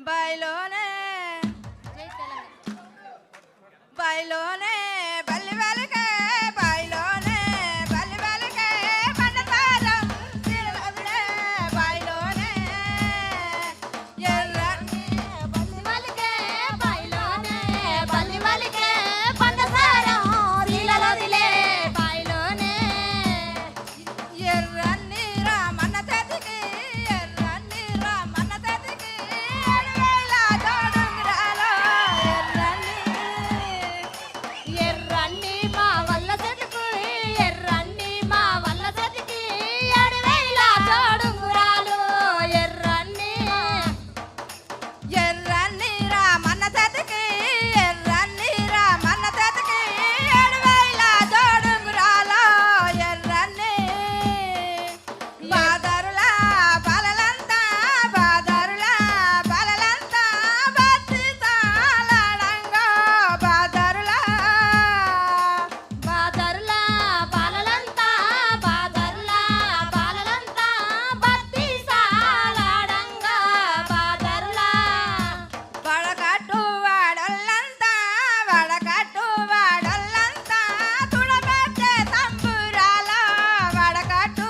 బయలోనే బయలోనే బల్లి వెలకే బయలోనే బల్లి వెలకే పండతారం తిరువదిలే బయలోనే ఎర్రని బల్లి వలికే బయలోనే బల్లి వలికే పండసారం తీలలదిలే బయలోనే ఎర్రని రామన్న తెతికి ఎర్రని రామన్న తెతికి ఎడవేళ తోడుంగురాలో ఎర్రన్ని మా వల్ల చెట్టుకు ఎర్రన్ని మా వల్ల చెట్టుకి 7,000 తోడుంగురాలు ఎర్రన్ని ఎర్రని రామన్న తెతికి ఎర్రని రామన్న తెతికి ఎడవేళ తోడుంగురాలో ఎర్రని బాదరుల బలలంతా బాదరుల బలలంతా బత్తి తాళడంగా బాదరుల బాదర్ల బాలలంతా బాదర్ల బాలలంతా బత్తి సాలాడంగా బాదర్ల వడకట్టు వాడల్లంతా వడకట్టు వాడల్లంతా తుడబెట్టే తంబురాల వడకట్టు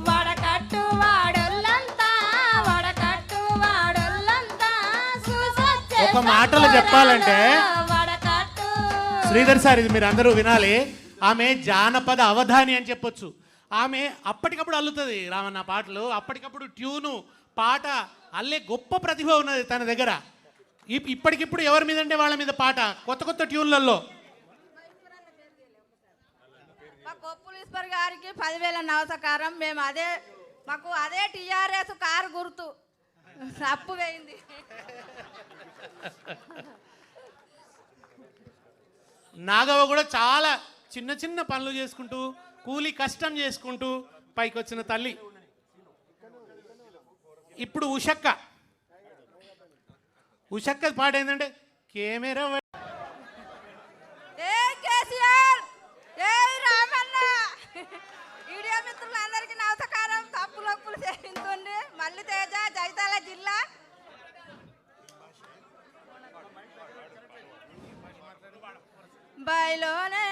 వడకట్టు వాడొల్లంతా వడకట్టు వాడొల్లంతా చూసొచ్చే ఒక మాటలో చెప్పాలంటే వడకట్టు శ్రీధర్ సార్, ఇది మీరు అందరూ వినాలి. ఆమె జానపద అవధాని అని చెప్పొచ్చు. ఆమె అప్పటికప్పుడు అల్లుతుంది రామన్న పాటలు. అప్పటికప్పుడు ట్యూను పాట అల్లే గొప్ప ప్రతిభ ఉన్నది తన దగ్గర. ఇప్పటికిప్పుడు ఎవరి మీద అంటే వాళ్ళ మీద పాట కొత్త కొత్త ట్యూన్లలో. మా కొప్పులు ఈశ్వర్ గారికి 10,000 నమస్కారం. మేము మాకు అదే టీఆర్ఎస్ కారు గుర్తు అప్పు వేయింది. నాగవ్వ కూడా చాలా చిన్న చిన్న పనులు చేసుకుంటూ కూలి కష్టం చేసుకుంటూ పైకి వచ్చిన తల్లి. ఇప్పుడు ఉషక్క పాట ఏంటంటే కెమెరా ఏ కేసీఆర్ ఏ రామన్న వీడియో మిత్రులందరికీ నమస్కారం. తప్పులొప్పులు చేయించండి. మల్లి తేజ, జైతాల జిల్లా. బయలోనే